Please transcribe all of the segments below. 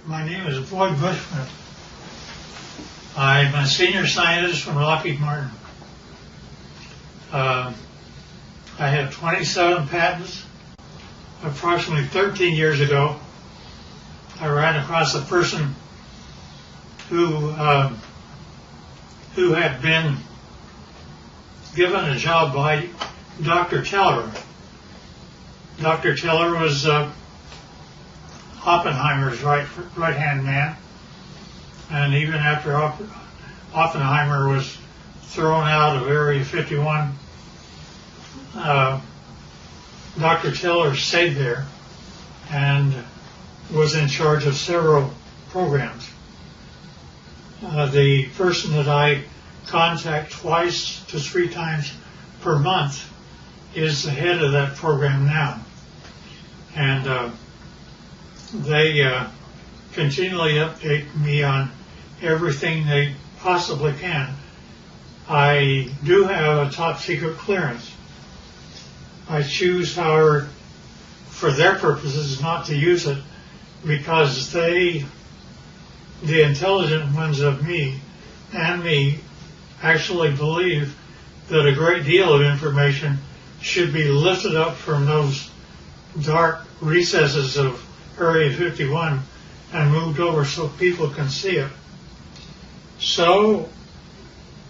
My name is Boyd Bushman. I'm a senior scientist from Lockheed Martin. I have 27 patents. Approximately 13 years ago, I ran across a person who had been given a job by Dr. Teller. Dr. Teller was Oppenheimer's right-hand man, and even after Oppenheimer was thrown out of Area 51, Dr. Teller stayed there and was in charge of several programs. The person that I contact twice to 3 times per month is the head of that program now. And they continually update me on everything they possibly can. I do have a top secret clearance. I choose, however, for their purposes, not to use it because the intelligent ones of me and me actually believe that a great deal of information should be lifted up from those dark recesses of Area 51 and moved over so people can see it. So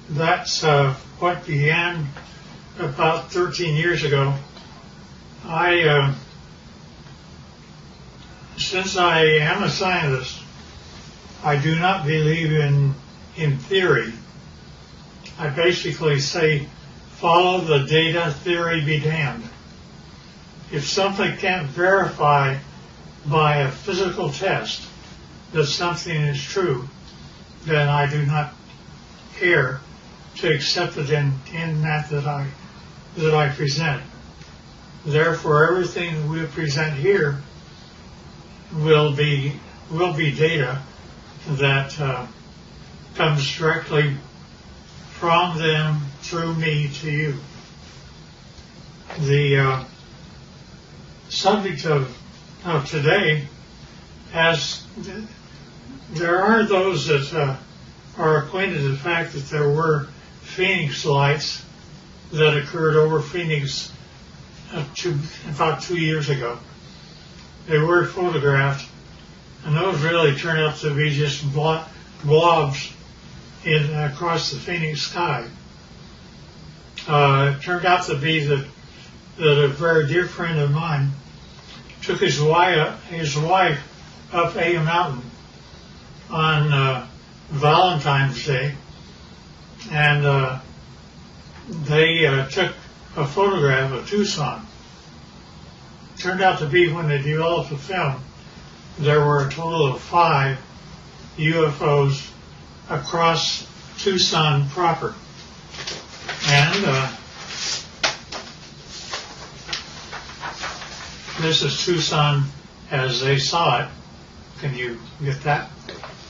that's what began about 13 years ago. Since I am a scientist, I do not believe in theory. I basically say, follow the data, theory be damned. If something can't verify by a physical test that something is true, then I do not care to accept it in that I present. Therefore, everything that we present here will be data that comes directly from them through me to you. The subject of today, as there are those that are acquainted with the fact that there were Phoenix lights that occurred over Phoenix about 2 years ago. They were photographed, and those really turned out to be just blobs across the Phoenix sky. It turned out to be that a very dear friend of mine took his wife up a mountain on Valentine's Day, and they took a photograph of Tucson. Turned out to be, when they developed the film, there were a total of 5 UFOs across Tucson proper. And this is Tucson as they saw it. Can you get that?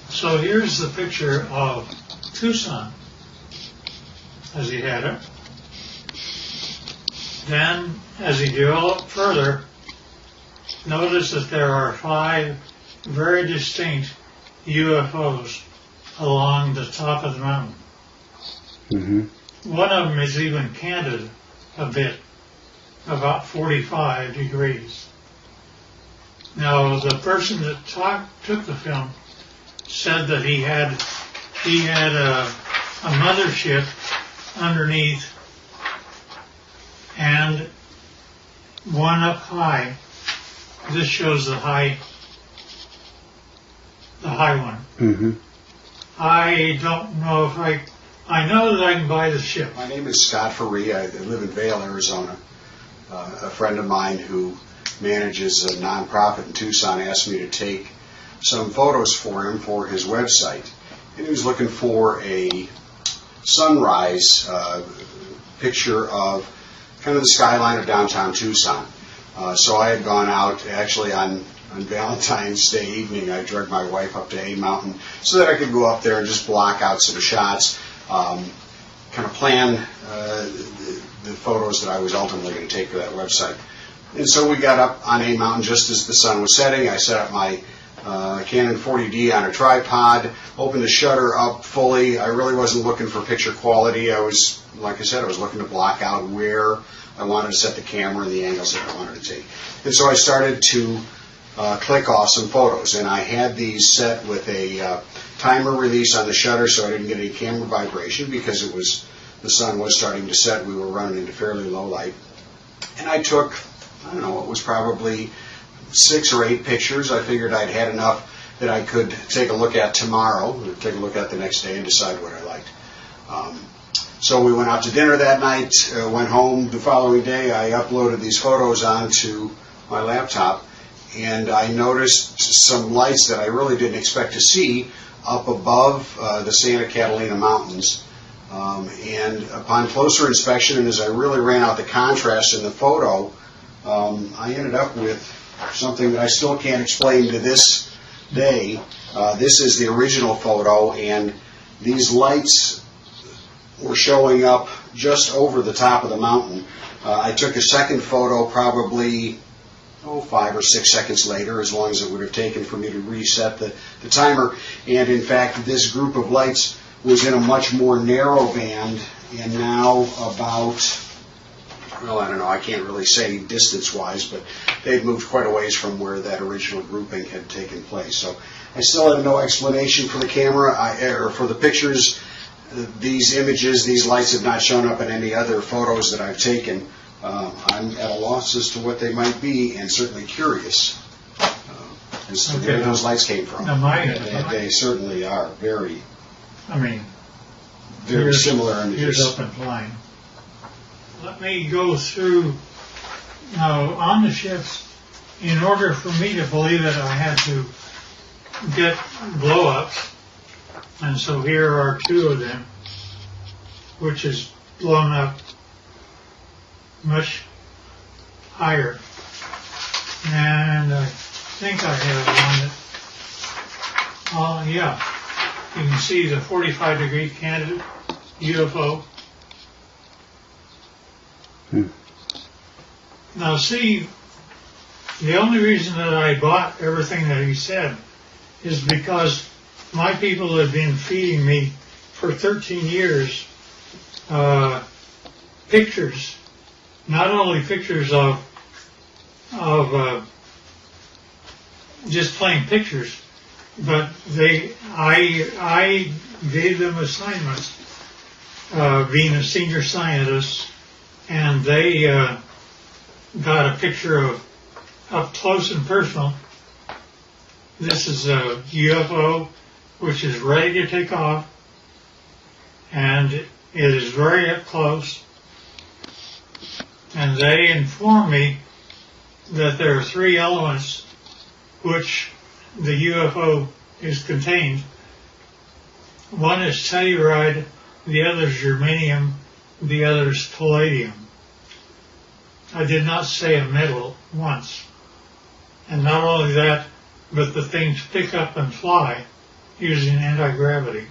So here's the picture of Tucson as he had it. Then, as he developed further, notice that there are 5 very distinct UFOs along the top of the mountain. Mm-hmm. One of them is even canted a bit, about 45 degrees. Now, the person that took the film said that he had a mothership underneath and one up high. This shows the high one. Mm-hmm. I don't know if I know that I can buy the ship. My name is Scott Faree. I live in Vail, Arizona. A friend of mine who manages a nonprofit in Tucson asked me to take some photos for him for his website. And he was looking for a sunrise picture of kind of the skyline of downtown Tucson. So I had gone out actually on Valentine's Day evening. I dragged my wife up to A Mountain so that I could go up there and just block out some shots, kind of plan the photos that I was ultimately going to take for that website. And so we got up on A Mountain just as the sun was setting. I set up my Canon 40D on a tripod, opened the shutter up fully. I really wasn't looking for picture quality. I was, like I said, I was looking to block out where I wanted to set the camera and the angles that I wanted to take. And so I started to click off some photos, and I had these set with a timer release on the shutter so I didn't get any camera vibration because the sun was starting to set. We were running into fairly low light. And I took, I don't know, it was probably 6 or 8 pictures. I figured I'd had enough that I could take a look at tomorrow, or take a look at the next day and decide what I liked. So we went out to dinner that night, went home the following day. I uploaded these photos onto my laptop, and I noticed some lights that I really didn't expect to see up above the Santa Catalina Mountains. And upon closer inspection, and as I really ran out the contrast in the photo, I ended up with something that I still can't explain to this day. This is the original photo, and these lights were showing up just over the top of the mountain. I took a second photo probably 5 or 6 seconds later, as long as it would have taken for me to reset the timer. And in fact, this group of lights was in a much more narrow band, and now about, well, I don't know, I can't really say distance-wise, but they'd moved quite a ways from where that original grouping had taken place. So I still have no explanation for the camera, or for the pictures. These images, these lights have not shown up in any other photos that I've taken. I'm at a loss as to what they might be, and certainly curious as to where those lights came from. They certainly are very similar images. Here's up and flying. Let me go through now on the ships. In order for me to believe it, I had to get blow-ups, and so here are 2 of them, which is blown up much higher. And I think I have one that, yeah, you can see the 45-degree candid UFO. Now see, the only reason that I bought everything that he said is because my people have been feeding me for 13 years pictures, not only pictures of just plain pictures, but I gave them assignments, being a senior scientist, and they got a picture of up close and personal. This is a UFO which is ready to take off, and it is very up close. And they inform me that there are 3 elements which the UFO is contained. One is telluride, the other is germanium, the other is palladium. I did not say a metal once. And not only that, but the things pick up and fly using anti-gravity.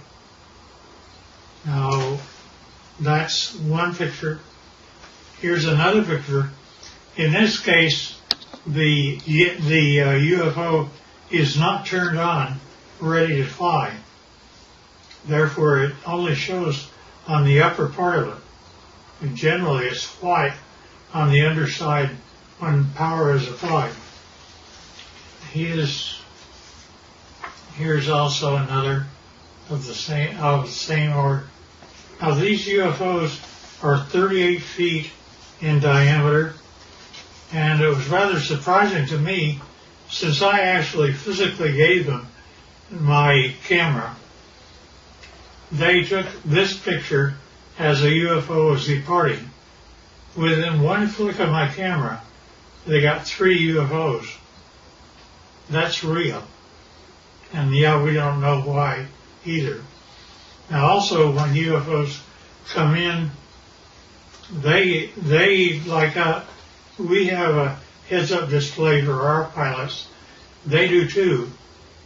Now, that's one picture. Here's another picture. In this case, the UFO is not turned on, ready to fly. Therefore, it only shows on the upper part of it. And generally, it's white on the underside when power is applied. Here's also another of the same order. Now, these UFOs are 38 feet in diameter, and it was rather surprising to me, since I actually physically gave them my camera. They took this picture as a UFO was departing. Within one flick of my camera, they got 3 UFOs. That's real. And yeah, we don't know why either. Now also, when UFOs come in, they like we have a heads-up display for our pilots. They do too.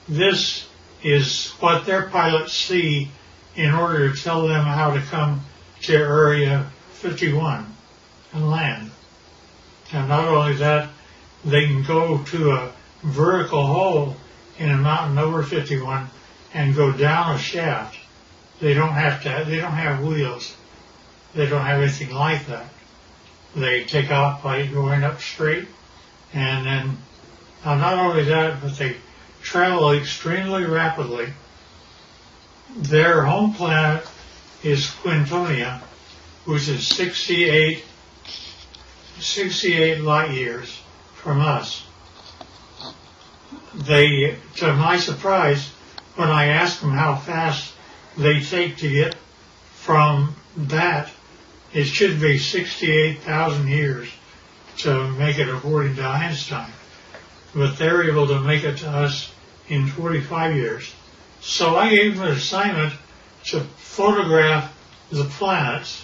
This is what their pilots see in order to tell them how to come to Area 51 and land. And not only that, they can go to a vertical hole in a mountain over 51 and go down a shaft. They don't have wheels. They don't have anything like that. They take off by going up straight, and then not only that, but they travel extremely rapidly. Their home planet is Quintonia, which is 68 light years from us. They, to my surprise, when I asked them how fast they take to get from that, it should be 68,000 years to make it according to Einstein. But they're able to make it to us in 45 years. So I gave them an assignment to photograph the planets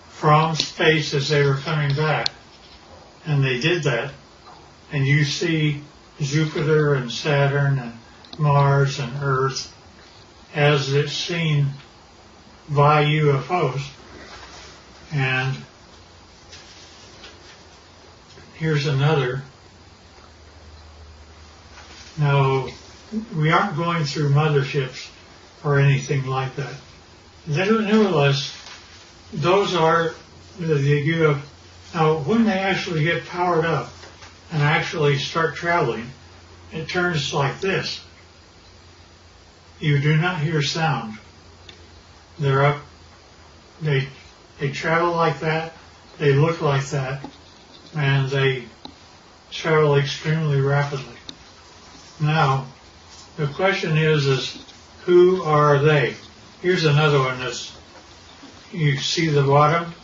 from space as they were coming back. And they did that. And you see Jupiter and Saturn and Mars and Earth as it's seen by UFOs. And here's another. Now, we aren't going through motherships or anything like that. Nevertheless, those are the UFOs. Now, when they actually get powered up and actually start traveling, it turns like this. You do not hear sound. They're up. They travel like that. They look like that, and they travel extremely rapidly. Now, the question is who are they? Here's another one. You see the bottom,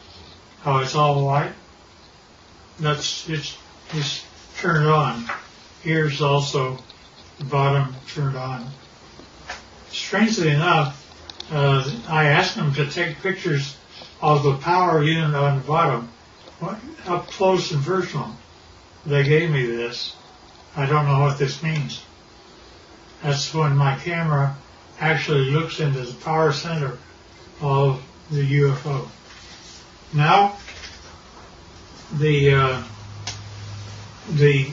how it's all white. It's turned on. Here's also the bottom turned on. Strangely enough, I asked them to take pictures of the power unit on the bottom, up close and personal. They gave me this. I don't know what this means. That's when my camera actually looks into the power center of the UFO. Now,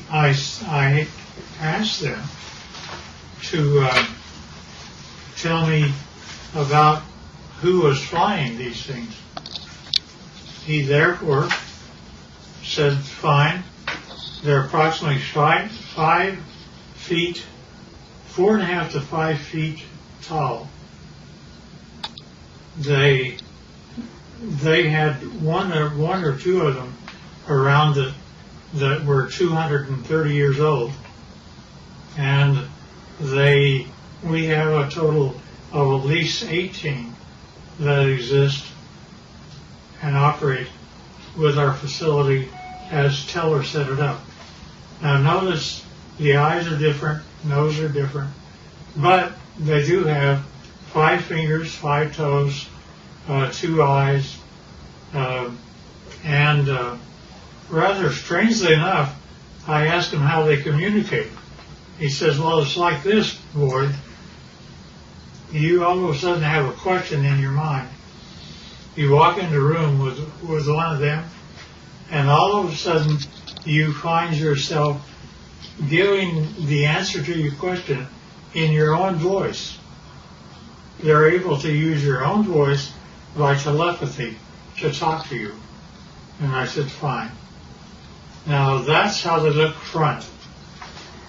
I asked them to tell me about who was flying these things. He therefore said, fine, they're approximately 5 feet, 4.5 to 5 feet tall. They had one or two of them around it that were 230 years old, and we have a total of at least 18 that exist and operate with our facility as Teller set it up. Now notice the eyes are different, nose are different, but they do have 5 fingers, 5 toes, 2 eyes, and rather strangely enough, I asked him how they communicate. He says, well, it's like this, Ward. You all of a sudden have a question in your mind. You walk into a room with one of them, and all of a sudden you find yourself giving the answer to your question in your own voice. They're able to use your own voice by telepathy to talk to you. And I said, fine. Now that's how they look front.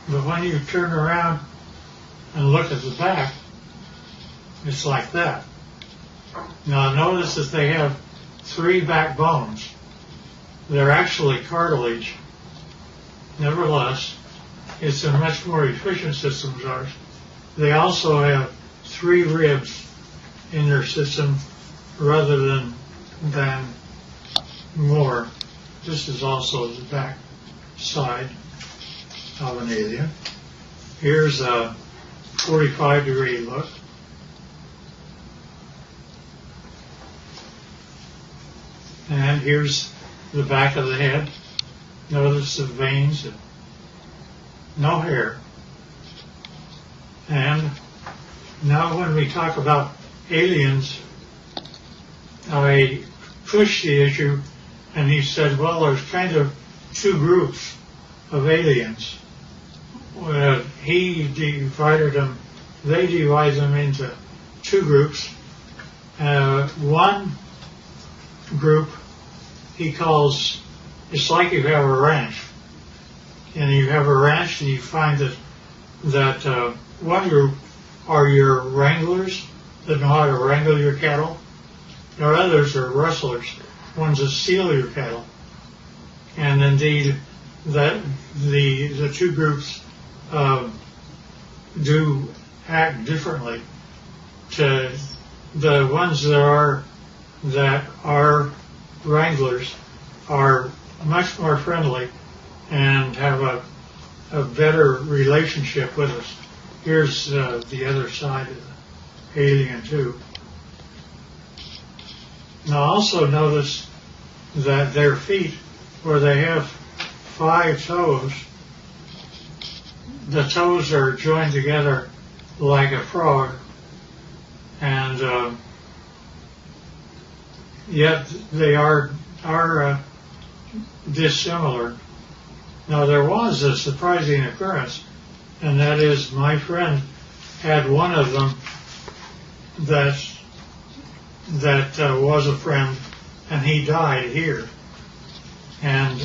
But when you turn around and look at the back, it's like that. Now notice that they have 3 backbones. They're actually cartilage. Nevertheless, it's a much more efficient system than ours. They also have 3 ribs in their system rather than more. This is also the back side of an alien. Here's a 45-degree look. And here's the back of the head. Notice the veins, no hair. And now when we talk about aliens, I pushed the issue, and he said, well, there's kind of 2 groups of aliens. he divided them, they divide them into two groups. One group he calls, it's like you have a ranch. And you have a ranch and you find that one group are your wranglers that know how to wrangle your cattle. There are others are rustlers, ones that steal your cattle. And indeed, that the two groups do act differently. To the ones that are wranglers are much more friendly and have a better relationship with us. Here's the other side of the alien too. Now also notice that their feet, where they have 5 toes, the toes are joined together like a frog, and yet they are dissimilar. Now there was a surprising occurrence, and that is my friend had one of them that was a friend, and he died here. And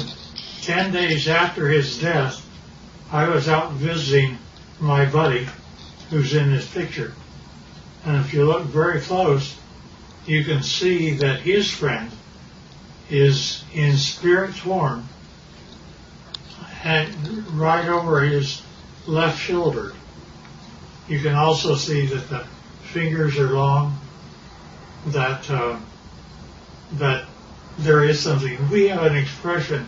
10 days after his death, I was out visiting my buddy who's in this picture. And if you look very close, you can see that his friend is in spirit form right over his left shoulder. You can also see that the fingers are long, that there is something. We have an expression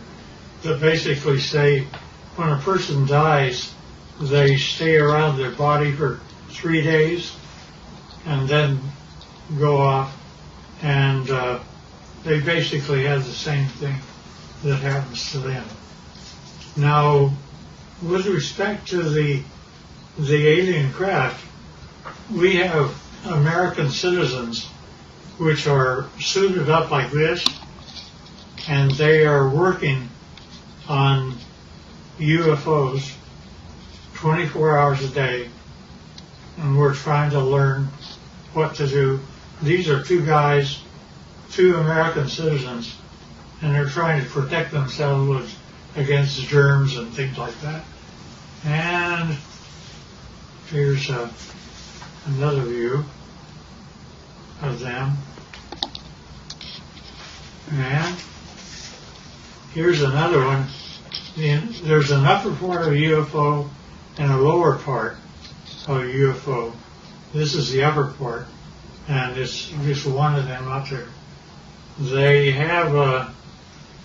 that basically say when a person dies, they stay around their body for 3 days and then go off, and they basically have the same thing that happens to them. Now, with respect to the alien craft, we have American citizens which are suited up like this, and they are working on UFOs 24 hours a day, and we're trying to learn what to do. These are 2 guys, 2 American citizens, and they're trying to protect themselves against germs and things like that. And here's another view of them. And here's another one. There's an upper part of a UFO and a lower part of a UFO. This is the upper part, and it's just one of them up there. They have,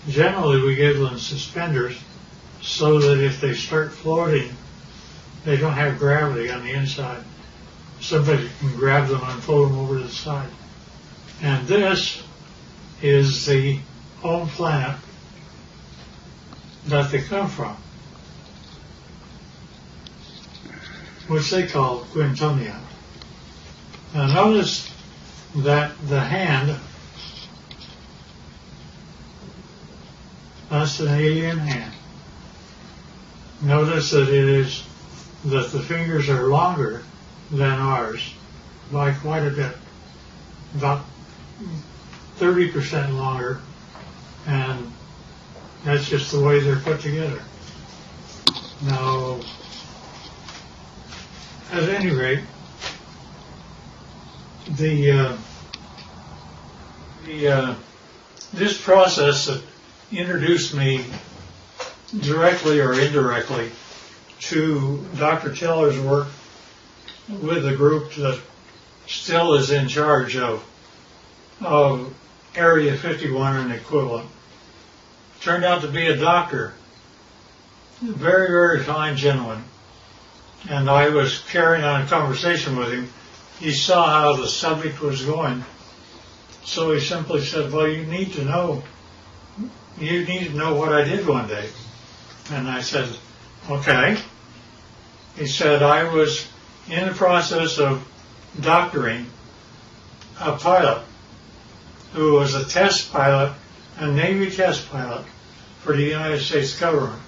generally we give them suspenders so that if they start floating, they don't have gravity on the inside. Somebody can grab them and pull them over to the side. And this is the home planet that they come from, which they call Quintonia. Now notice that the hand, that's an alien hand. Notice that that the fingers are longer than ours by quite a bit, about 30% longer, and that's just the way they're put together. Now, at any rate, this process that introduced me directly or indirectly to Dr. Teller's work with the group that still is in charge of Area 51 and equivalent, turned out to be a doctor, very, very fine gentleman. And I was carrying on a conversation with him. He saw how the subject was going, so he simply said, well, you need to know what I did one day. And I said, okay. He said, I was in the process of doctoring a pilot who was a test pilot, a Navy test pilot for the United States government.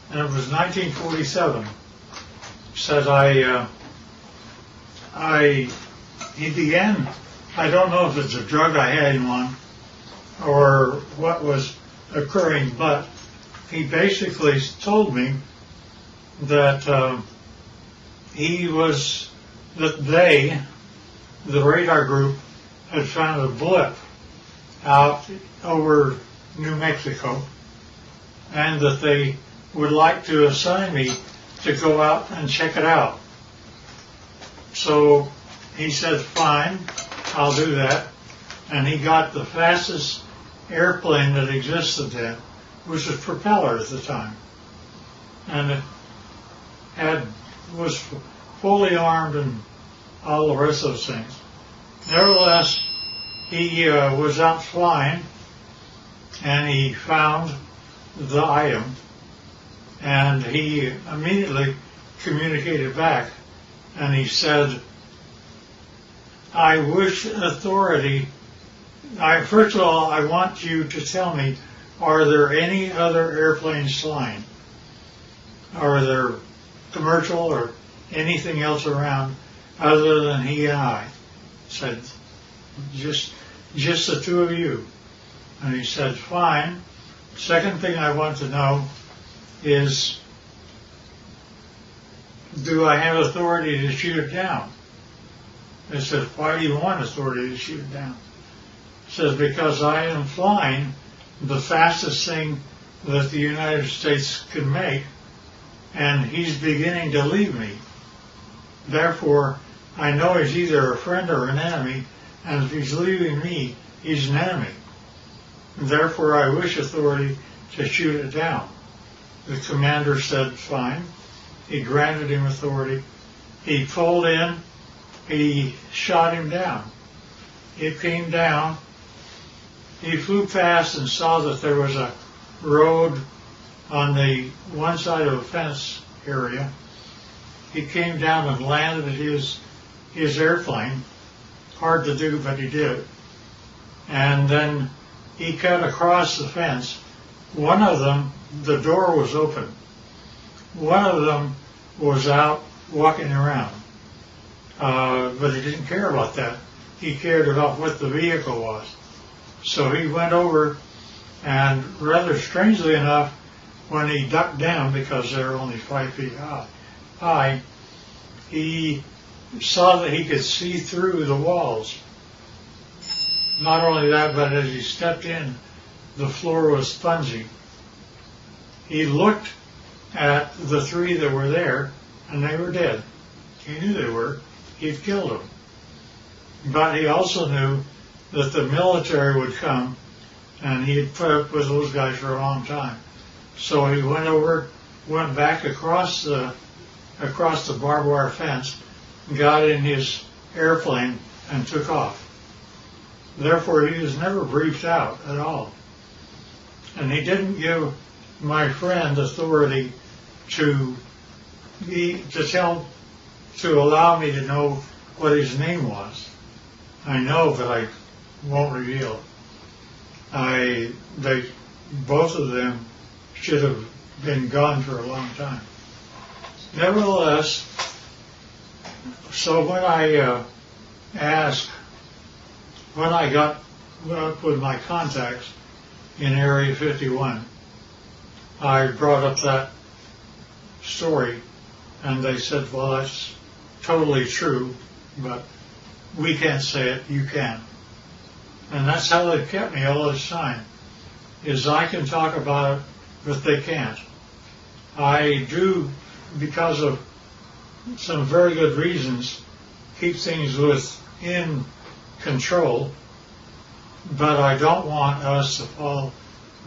And it was 1947. said he began, I don't know if it's a drug I had him on or what was occurring, but he basically told me that the radar group, had found a blip out over New Mexico, and that they would like to assign me to go out and check it out. So he said, fine, I'll do that. And he got the fastest airplane that existed then, which was propeller at the time. And it was fully armed and all the rest of those things. Nevertheless, he was out flying, and he found the item, and he immediately communicated back, and he said, I wish authority, first of all, I want you to tell me, are there any other airplanes flying? Are there commercial or anything else around other than he and I? Said, just the two of you. And he said, fine. Second thing I want to know is, do I have authority to shoot it down? I said, why do you want authority to shoot it down? He says, because I am flying the fastest thing that the United States can make, and he's beginning to leave me. Therefore, I know he's either a friend or an enemy, and if he's leaving me, he's an enemy. Therefore, I wish authority to shoot it down. The commander said, fine. He granted him authority. He pulled in. He shot him down. It came down. He flew past and saw that there was a road on the one side of a fence area. He came down and landed his airplane. Hard to do, but he did. And then he cut across the fence. One of them, the door was open. One of them was out walking around. But he didn't care about that. He cared about what the vehicle was. So he went over, and rather strangely enough, when he ducked down, because they were only 5 feet high, he saw that he could see through the walls. Not only that, but as he stepped in, the floor was spongy. He looked at the three that were there, and they were dead. He knew they were. He'd killed them. But he also knew that the military would come, and he had put up with those guys for a long time. So he went back across the barbed wire fence, got in his airplane, and took off. Therefore, he was never briefed out at all. And he didn't give my friend authority to allow me to know what his name was. I know, but I won't reveal. Both of them should have been gone for a long time. Nevertheless, so when I got up with my contacts in Area 51, I brought up that story, and they said, well, that's totally true, but we can't say it, you can. And that's how they've kept me all this time, is I can talk about it, but they can't. I do, because of some very good reasons, keep things within control, but I don't want us to fall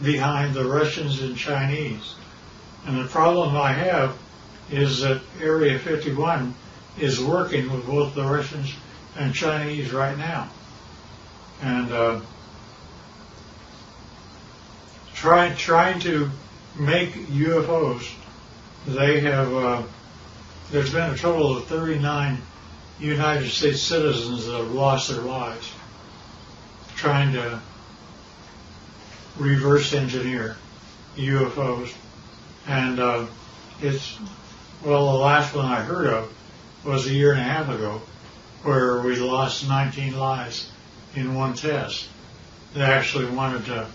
behind the Russians and Chinese. And the problem I have is that Area 51 is working with both the Russians and Chinese right now. And trying to make UFOs, they have, there's been a total of 39 United States citizens that have lost their lives trying to reverse engineer UFOs. And it's Well, the last one I heard of was a year and a half ago, where we lost 19 lives in one test. They actually wanted to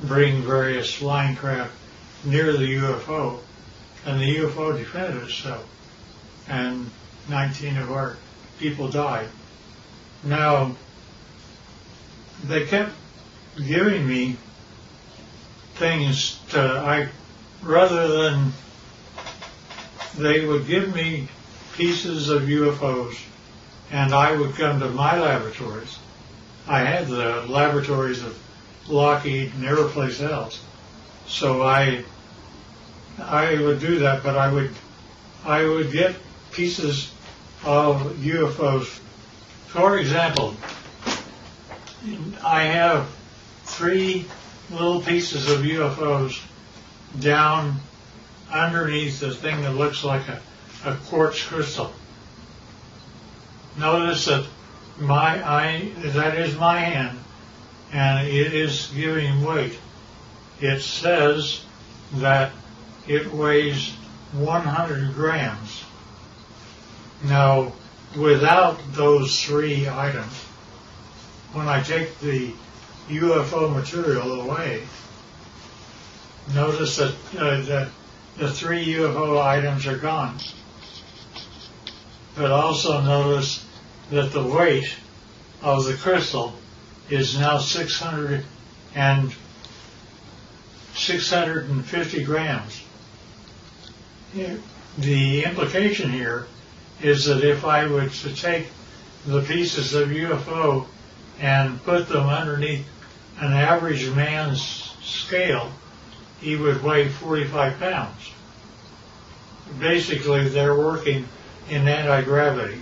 bring various flying craft near the UFO, and the UFO defended itself, and 19 of our people died. Now, they kept giving me things rather than, they would give me pieces of UFOs, and I would come to my laboratories. I had the laboratories of Lockheed and every place else, so I would do that, but I would get pieces of UFOs. For example, I have 3 little pieces of UFOs down underneath the thing that looks like a quartz crystal. Notice that that is my hand, and it is giving weight. It says that it weighs 100 grams. Now, without those 3 items, when I take the UFO material away, notice that the 3 UFO items are gone. But also notice that the weight of the crystal is now 650 grams. The implication here is that if I were to take the pieces of UFO and put them underneath an average man's scale, he would weigh 45 pounds. Basically, they're working in anti-gravity,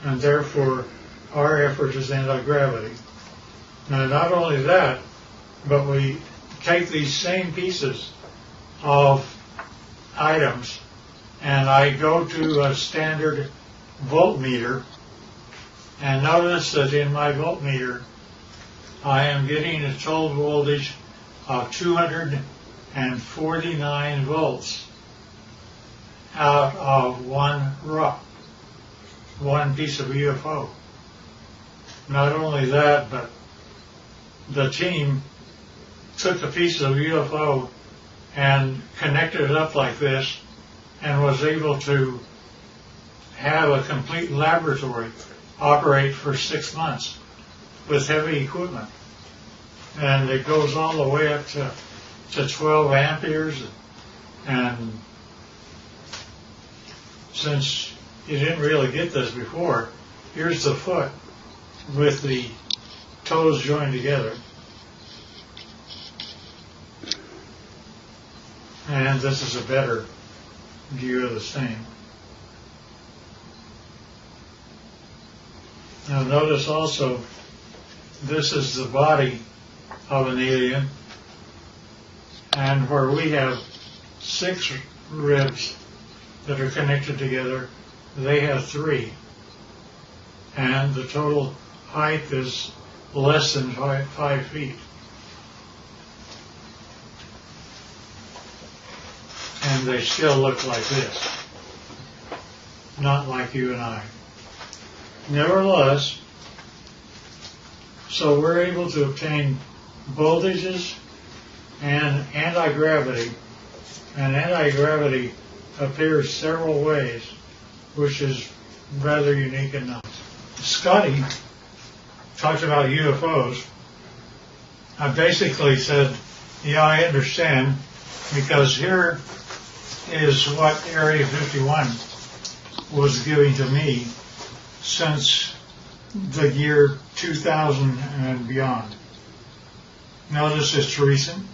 and therefore our effort is anti-gravity. Now, not only that, but we take these same pieces of items, and I go to a standard voltmeter, and notice that in my voltmeter I am getting a total voltage of 249 volts out of one piece of UFO. Not only that, but the team took a piece of UFO and connected it up like this and was able to have a complete laboratory operate for 6 months with heavy equipment. And it goes all the way up to 12 amperes. And since you didn't really get this before, here's the foot with the toes joined together. And this is a better view of the same. Now notice also, this is the body of an alien, and where we have 6 ribs that are connected together, they have 3. And the total height is less than 5 feet. And they still look like this, not like you and I. Nevertheless, so we're able to obtain voltages and anti-gravity, and anti-gravity appears several ways, which is rather unique and nice. Scotty talked about UFOs. I basically said, yeah, I understand, because here is what Area 51 was giving to me since the year 2000 and beyond. Notice it's recent.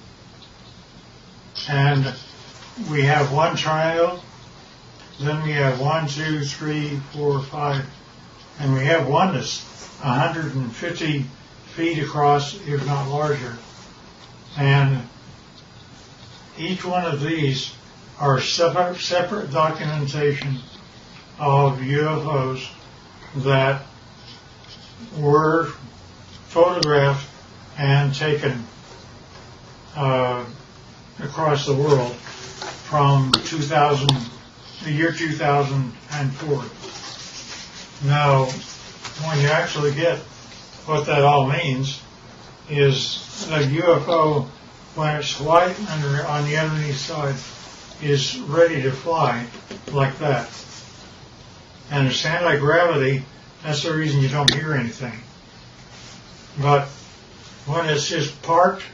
And we have one triangle, then we have 1, 2, 3, 4, 5, and we have one that's 150 feet across, if not larger. And each one of these are separate documentation of UFOs that were photographed and taken across the world from 2000 the year 2004. Now, when you actually get what that all means, is a UFO, when it's white and on the underneath side, is ready to fly like that. And it's anti-gravity, that's the reason you don't hear anything. But when it's just parked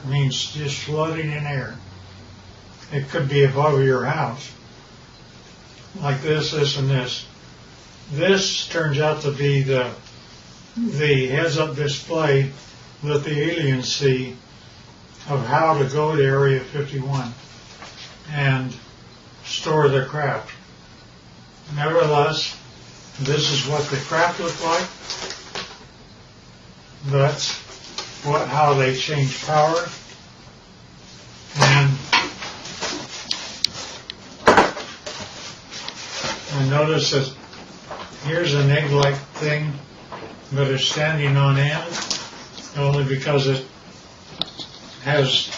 means just floating in air. It could be above your house, like this, and this. This turns out to be the heads-up display that the aliens see of how to go to Area 51 and store their craft. Nevertheless, this is what the craft look like. That's how they change power. And notice that here's an egg-like thing, but it's standing on end only because it has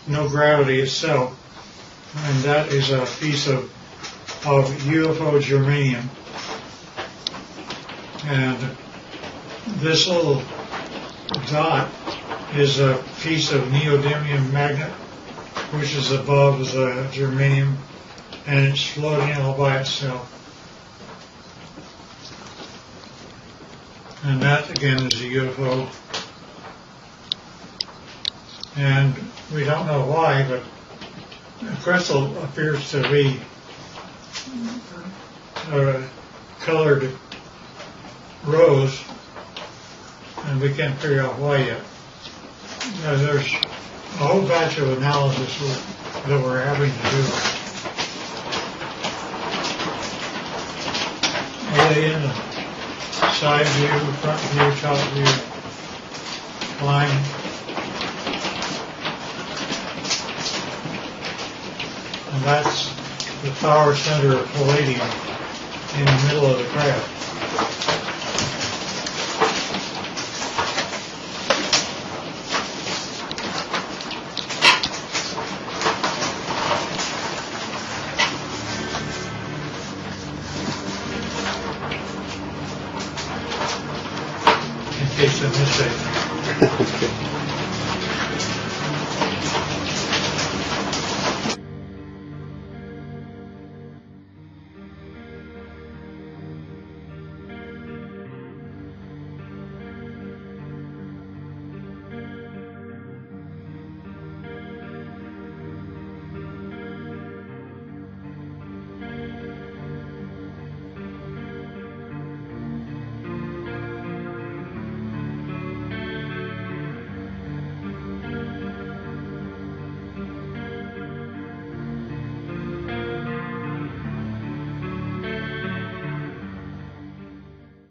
no gravity itself. And that is a piece of UFO germanium. And this little dot is a piece of neodymium magnet, which is above the germanium, and it's floating all by itself. And that, again, is a UFO. And we don't know why, but the crystal appears to be colored rose, and we can't figure out why yet. Now, there's a whole batch of analysis that we're having to do. Alien, side view, front view, top view, line. And that's the power center of palladium in the middle of the craft. In case I missed anything.